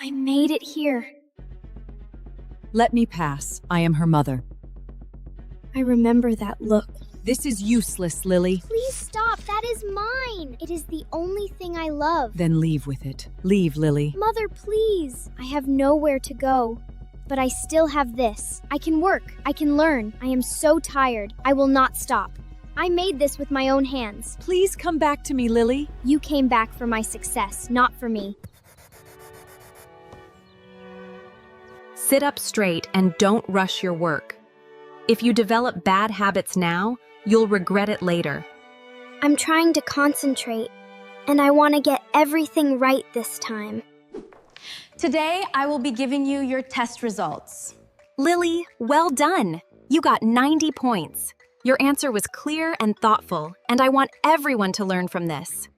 I made it here. Let me pass. I am her mother. I remember that look. This is useless, Lily. Please stop. That is mine. It is the only thing I love. Then leave with it. Leave, Lily. Mother, please. I have nowhere to go. But I still have this. I can work. I can learn. I am so tired. I will not stop. I made this with my own hands. Please come back to me, Lily. You came back for my success, not for me. Sit up straight and don't rush your work. If you develop bad habits now, you'll regret it later. I'm trying to concentrate, and I want to get everything right this time. Today, I will be giving you your test results. Lily, well done. You got 90 points. Your answer was clear and thoughtful, and I want everyone to learn from this.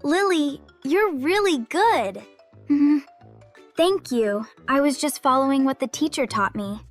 Lily, you're really good. Thank you. I was just following what the teacher taught me.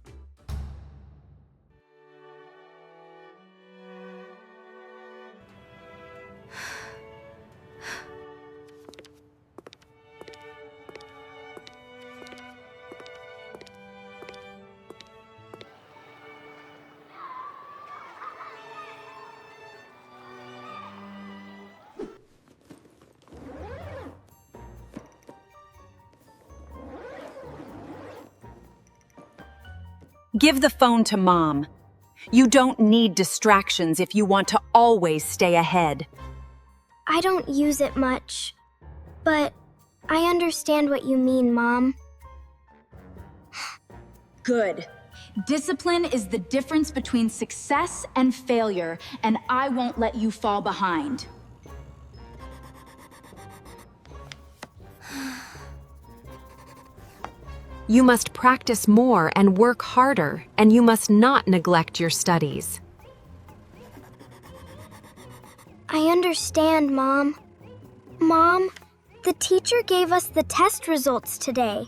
Give the phone to Mom. You don't need distractions if you want to always stay ahead. I don't use it much, but I understand what you mean, Mom. Good. Discipline is the difference between success and failure, and I won't let you fall behind. You must practice more and work harder, and you must not neglect your studies. I understand, Mom. Mom, the teacher gave us the test results today,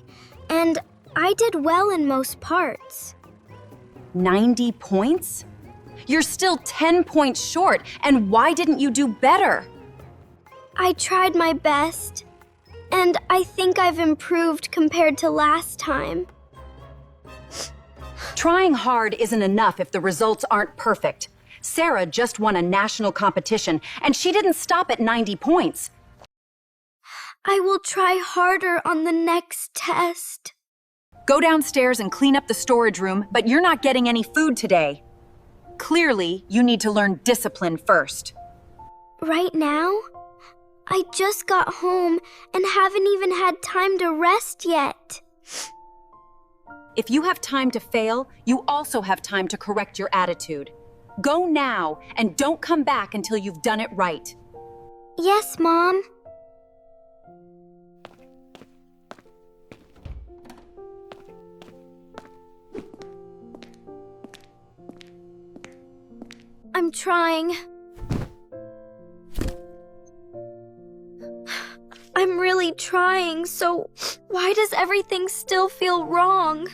and I did well in most parts. 90 points? You're still 10 points short, and why didn't you do better? I tried my best, and I think I've improved compared to last time. Trying hard isn't enough if the results aren't perfect. Sarah just won a national competition, and she didn't stop at 90 points. I will try harder on the next test. Go downstairs and clean up the storage room, but you're not getting any food today. Clearly, you need to learn discipline first. Right now? I just got home and haven't even had time to rest yet. If you have time to fail, you also have time to correct your attitude. Go now and don't come back until you've done it right. Yes, Mom. I'm trying. I'm really trying, so why does everything still feel wrong?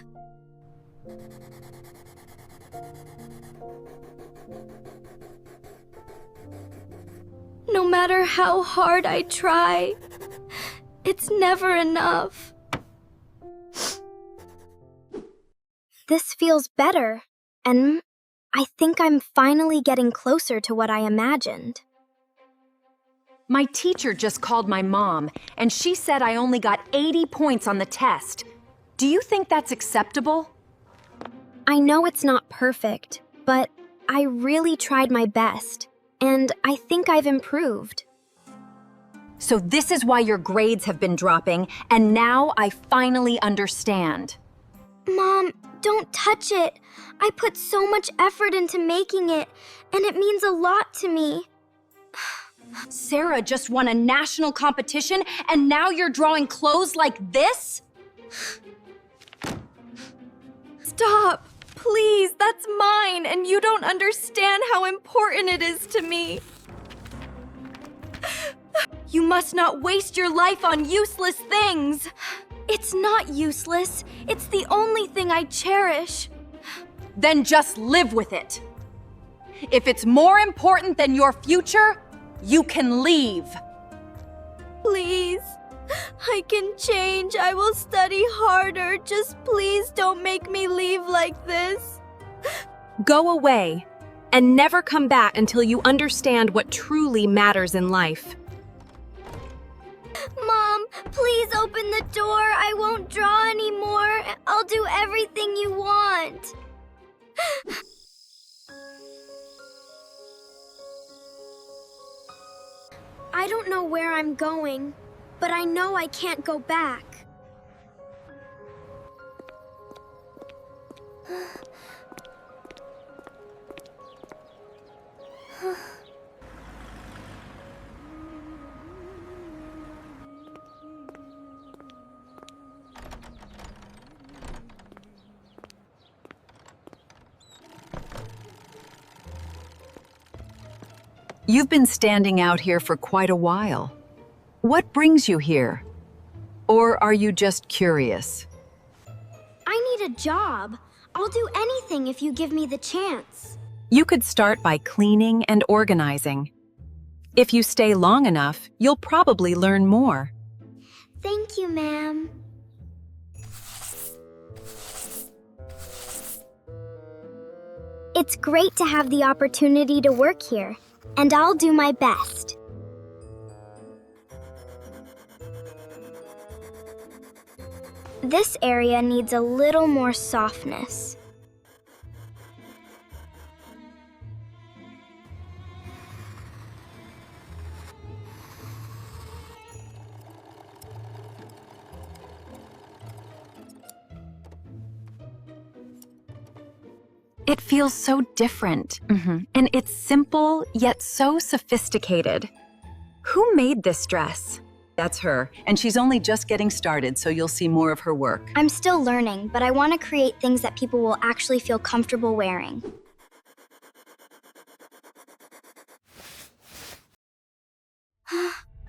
No matter how hard I try, it's never enough. This feels better, and I think I'm finally getting closer to what I imagined. My teacher just called my mom, and she said I only got 80 points on the test. Do you think that's acceptable? I know it's not perfect, but I really tried my best, and I think I've improved. So this is why your grades have been dropping, and now I finally understand. Mom, don't touch it. I put so much effort into making it, and it means a lot to me. Sarah just won a national competition, and now you're drawing clothes like this? Stop! Please, that's mine, and you don't understand how important it is to me. You must not waste your life on useless things. It's not useless. It's the only thing I cherish. Then just live with it. If it's more important than your future, you can leave. Please. I can change. I will study harder. Just please don't make me leave like this. Go away and never come back until you understand what truly matters in life. Mom, please open the door. I won't draw anymore. I'll do everything you want. I don't know where I'm going, but I know I can't go back. You've been standing out here for quite a while. What brings you here? Or are you just curious? I need a job. I'll do anything if you give me the chance. You could start by cleaning and organizing. If you stay long enough, you'll probably learn more. Thank you, ma'am. It's great to have the opportunity to work here, and I'll do my best. This area needs a little more softness. It feels so different. And it's simple, yet so sophisticated. Who made this dress? That's her, and she's only just getting started, so you'll see more of her work. I'm still learning, but I want to create things that people will actually feel comfortable wearing.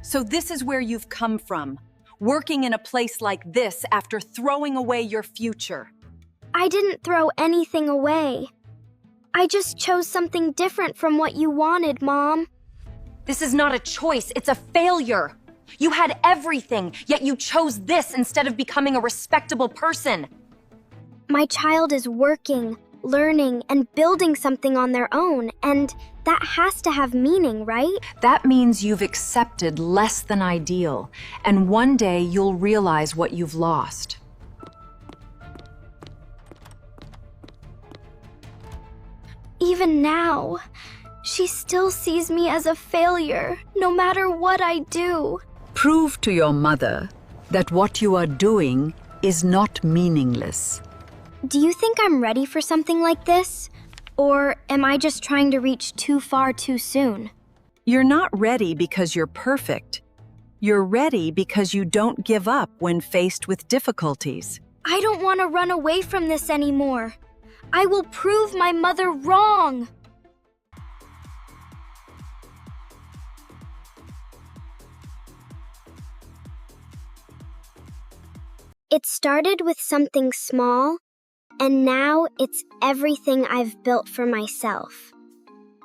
So this is where you've come from, working in a place like this after throwing away your future. I didn't throw anything away. I just chose something different from what you wanted, Mom. This is not a choice, it's a failure. You had everything, yet you chose this instead of becoming a respectable person. My child is working, learning, and building something on their own, and that has to have meaning, right? That means you've accepted less than ideal, and one day you'll realize what you've lost. Even now, she still sees me as a failure, no matter what I do. Prove to your mother that what you are doing is not meaningless. Do you think I'm ready for something like this? Or am I just trying to reach too far too soon? You're not ready because you're perfect. You're ready because you don't give up when faced with difficulties. I don't want to run away from this anymore. I will prove my mother wrong. It started with something small, and now it's everything I've built for myself.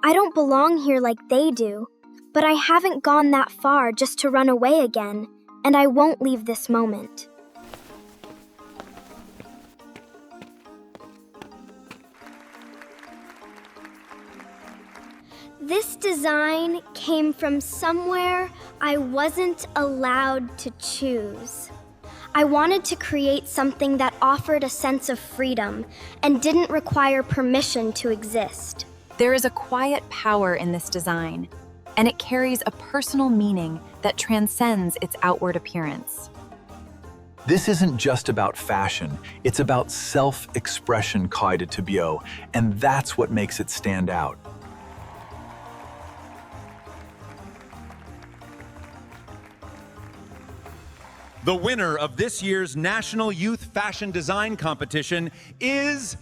I don't belong here like they do, but I haven't gone that far just to run away again, and I won't leave this moment. This design came from somewhere I wasn't allowed to choose. I wanted to create something that offered a sense of freedom and didn't require permission to exist. There is a quiet power in this design, and it carries a personal meaning that transcends its outward appearance. This isn't just about fashion, it's about self-expression, Kaide Tibio, and that's what makes it stand out. The winner of this year's National Youth Fashion Design Competition is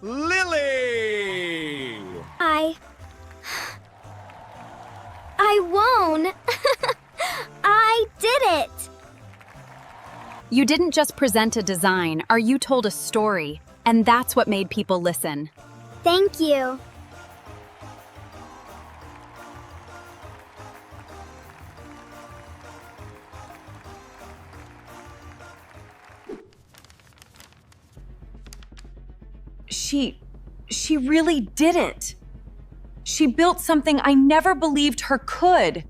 Lily! I won! I did it! You didn't just present a design, or you told a story, and that's what made people listen. Thank you. She really did it. She built something I never believed her could.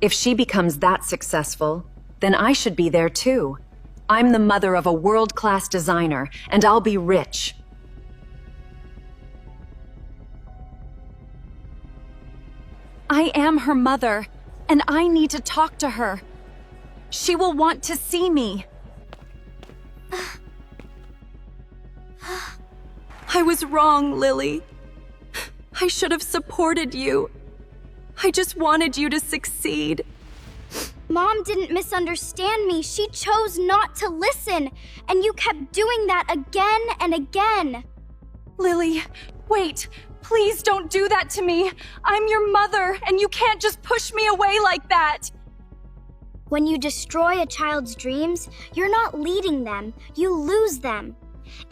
If she becomes that successful, then I should be there too. I'm the mother of a world-class designer, and I'll be rich. I am her mother, and I need to talk to her. She will want to see me. I was wrong, Lily. I should have supported you. I just wanted you to succeed. Mom didn't misunderstand me. She chose not to listen, and you kept doing that again and again. Lily, wait. Please don't do that to me. I'm your mother, and you can't just push me away like that. When you destroy a child's dreams, you're not leading them, you lose them.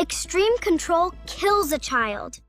Extreme control kills a child.